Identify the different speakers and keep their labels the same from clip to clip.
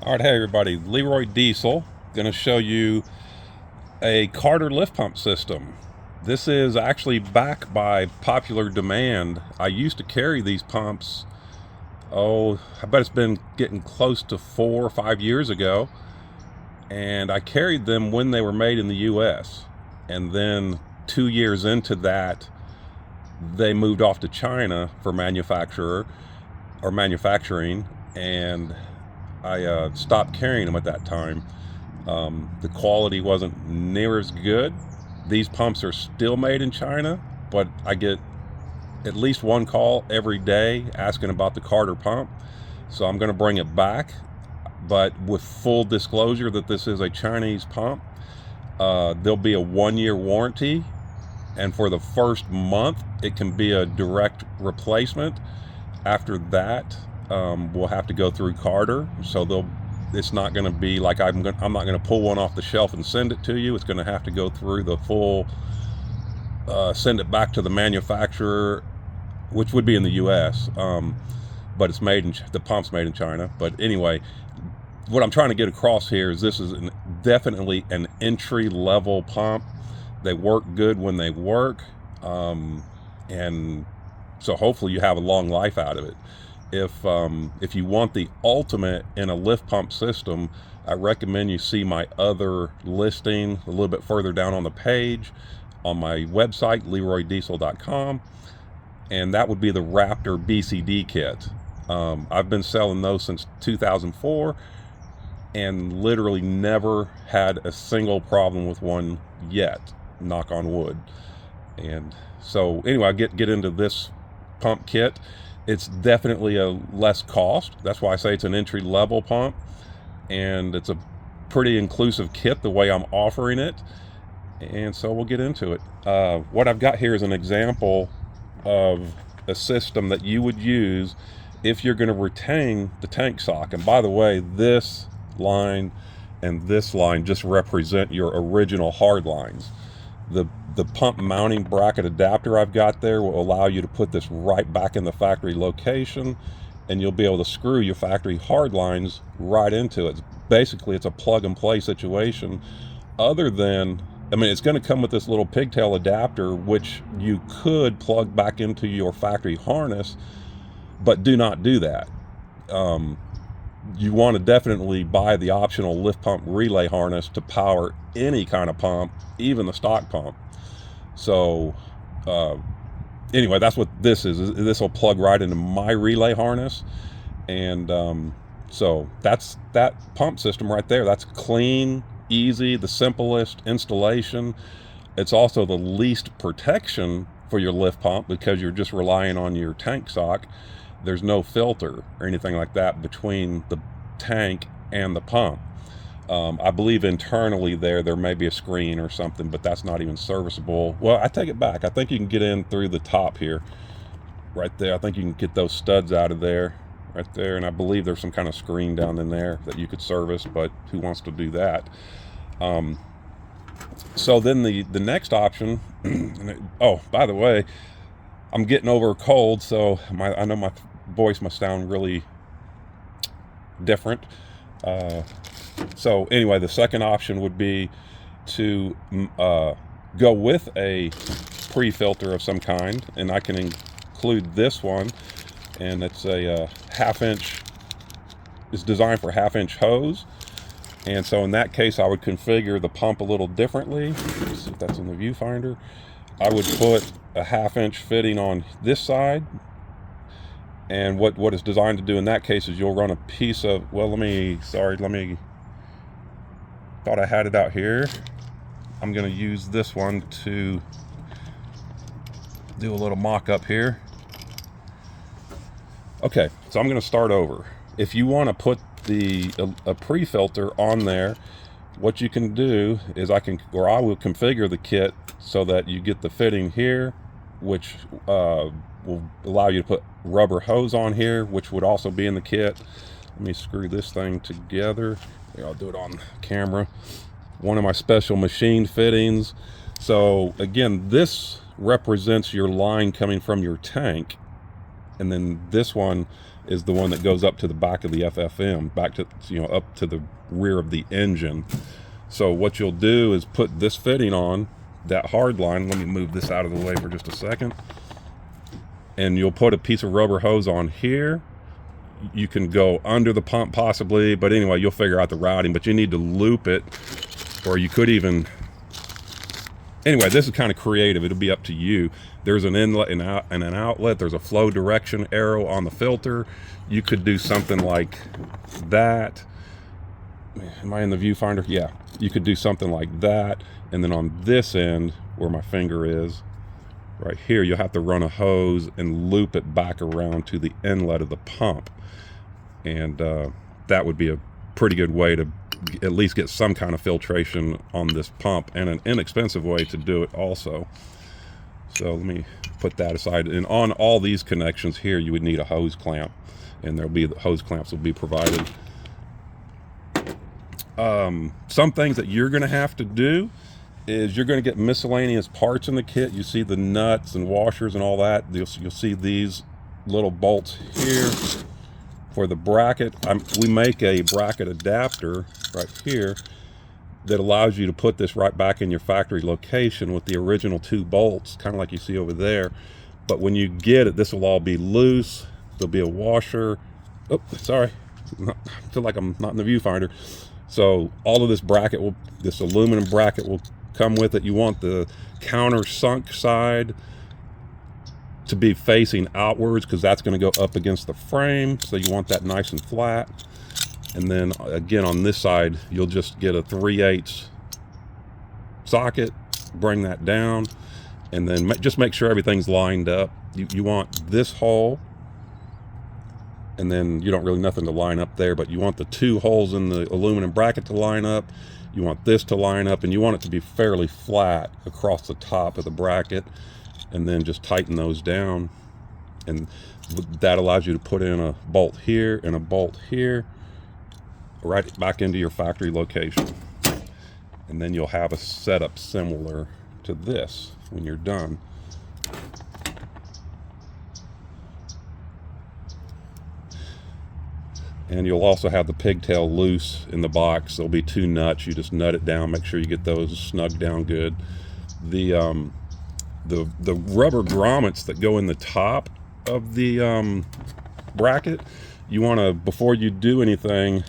Speaker 1: All right, hey everybody, Leroy Diesel, going to show you a Carter lift pump system. This is actually back by popular demand. I used to carry these pumps, I bet it's been getting close to 4 or 5 years ago, and I carried them when they were made in the US. And then 2 years into that, they moved off to China for manufacturing, and I stopped carrying them at that time. The quality wasn't near as good. These pumps are still made in China, but I get at least one call every day asking about the Carter pump. So I'm going to bring it back, but with full disclosure that this is a Chinese pump. There'll be a 1-year warranty, and for the first month, it can be a direct replacement. After that, we'll have to go through Carter, so it's not going to be like I'm not going to pull one off the shelf and send it to you. It's going to have to go through the full, send it back to the manufacturer, which would be in the U.S. But the pump's made in China. But anyway, what I'm trying to get across here is this is definitely an entry-level pump. They work good when they work, and so hopefully you have a long life out of it. If you want the ultimate in a lift pump system, I recommend you see my other listing a little bit further down on the page on my website, leroydiesel.com, and that would be the Raptor BCD kit. I've been selling those since 2004 and literally never had a single problem with one yet, knock on wood. And so anyway, I get into this pump kit. It's definitely a less cost. That's why I say it's an entry level pump, and it's a pretty inclusive kit the way I'm offering it. And so we'll get into it. What I've got here is an example of a system that you would use if you're going to retain the tank sock. And by the way, this line and this line just represent your original hard lines. The pump mounting bracket adapter I've got there will allow you to put this right back in the factory location, and you'll be able to screw your factory hard lines right into it. Basically, it's a plug and play situation. It's going to come with this little pigtail adapter, which you could plug back into your factory harness, but do not do that. You want to definitely buy the optional lift pump relay harness to power any kind of pump, even the stock pump. So anyway, that's what this is. This will plug right into my relay harness, and so that's that pump system right there. That's clean, easy, the simplest installation. It's also the least protection for your lift pump because you're just relying on your tank sock. There's no filter or anything like that between the tank and the pump. I believe internally there may be a screen or something, but that's not even serviceable. Well, I take it back. I think you can get in through the top here, right there. I think you can get those studs out of there, right there. And I believe there's some kind of screen down in there that you could service, but who wants to do that? So then the next option, oh, by the way, I'm getting over a cold, so I know my voice must sound really different. So anyway, the second option would be to go with a pre-filter of some kind, and I can include this one, and it's a half-inch. It's designed for half-inch hose, and so in that case, I would configure the pump a little differently. Let's see if that's in the viewfinder. I would put a half-inch fitting on this side, and what it's designed to do in that case is you'll run a piece of, thought I had it out here. I'm going to use this one to do a little mock-up here. Okay, so I'm going to start over. If you want to put a pre-filter on there, what you can do is I will configure the kit so that you get the fitting here, which will allow you to put rubber hose on here, which would also be in the kit. Let me screw this thing together. I'll do it on camera. One of my special machine fittings. So again, this represents your line coming from your tank, and then this one is the one that goes up to the back of the FFM, back to, you know, up to the rear of the engine. So what you'll do is put this fitting on that hard line. Let me move this out of the way for just a second. And you'll put a piece of rubber hose on here. You can go under the pump possibly, but anyway, you'll figure out the routing, but you need to loop it, or you could even, anyway, this is kind of creative. It'll be up to you. There's an inlet and an outlet. There's a flow direction arrow on the filter. You could do something like that. Am I in the viewfinder? Yeah. You could do something like that. And then on this end, where my finger is, right here, you'll have to run a hose and loop it back around to the inlet of the pump. And that would be a pretty good way to at least get some kind of filtration on this pump, and an inexpensive way to do it also. So let me put that aside. And on all these connections here, you would need a hose clamp, and there'll be, the hose clamps will be provided. Some things that you're going to have to do is you're going to get miscellaneous parts in the kit. You see the nuts and washers and all that. You'll see these little bolts here for the bracket. We make a bracket adapter right here that allows you to put this right back in your factory location with the original 2 bolts, kind of like you see over there. But when you get it, this will all be loose. There'll be a washer. Oh, sorry. I feel like I'm not in the viewfinder. So all of this bracket will, this aluminum bracket will come with it. You want the countersunk side to be facing outwards, because that's going to go up against the frame. So you want that nice and flat. And then again, on this side, you'll just get a 3/8 socket, bring that down, and then just make sure everything's lined up. You want this hole, and then you don't really nothing to line up there, but you want the 2 holes in the aluminum bracket to line up. You want this to line up, and you want it to be fairly flat across the top of the bracket, and then just tighten those down. And that allows you to put in a bolt here and a bolt here, right back into your factory location. And then you'll have a setup similar to this when you're done. And you'll also have the pigtail loose in the box. There'll be 2 nuts. You just nut it down, make sure you get those snug down good. The rubber grommets that go in the top of the bracket, you want to, before you do anything,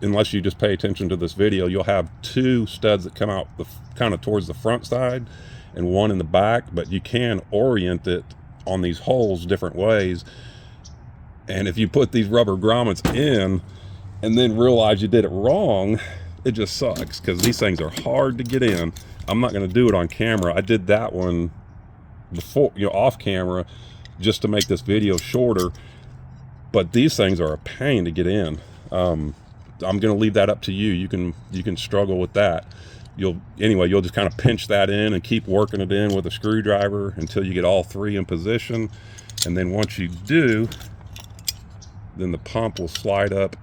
Speaker 1: unless you just pay attention to this video, you'll have 2 studs that come out kind of towards the front side and 1 in the back, but you can orient it on these holes different ways. And if you put these rubber grommets in and then realize you did it wrong, it just sucks, because these things are hard to get in. I'm not going to do it on camera. I did that one before, you know, off camera, just to make this video shorter. But these things are a pain to get in. I'm going to leave that up to you. You can struggle with that. You'll just kind of pinch that in and keep working it in with a screwdriver until you get all 3 in position. And then once you do, then the pump will slide up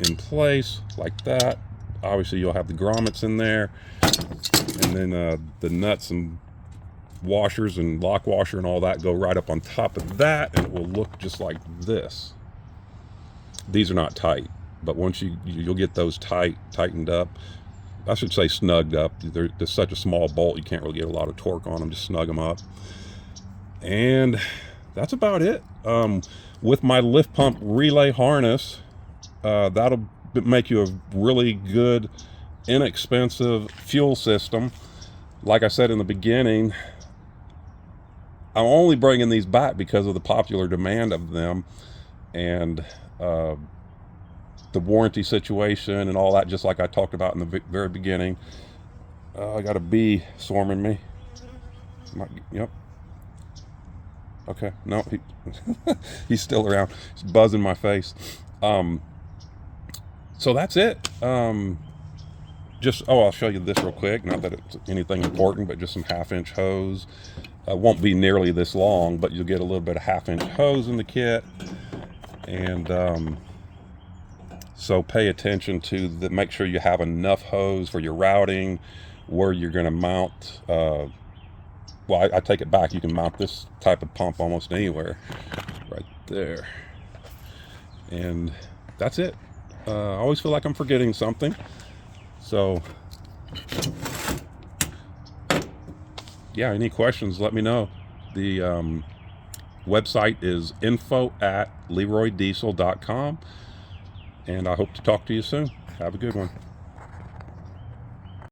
Speaker 1: in place like that. Obviously you'll have the grommets in there, and then the nuts and washers and lock washer and all that go right up on top of that, and it will look just like this. These are not tight, but once you'll get those tightened up, I should say snugged up. They're such a small bolt, you can't really get a lot of torque on them. Just snug them up, and that's about it. With my lift pump relay harness, that'll make you a really good, inexpensive fuel system. Like I said in the beginning, I'm only bringing these back because of the popular demand of them, and the warranty situation and all that, just like I talked about in the very beginning. I got a bee swarming me. Yep. Okay, no, he's still around. He's buzzing my face. So that's it. I'll show you this real quick. Not that it's anything important, but just some 1/2-inch hose. Won't be nearly this long, but you'll get a little bit of 1/2-inch hose in the kit. And so pay attention to make sure you have enough hose for your routing, where you're going to mount. Well, I take it back. You can mount this type of pump almost anywhere. right there. And that's it. I always feel like I'm forgetting something. So, yeah, any questions, let me know. The website is info@leroydiesel.com. And I hope to talk to you soon. Have a good one.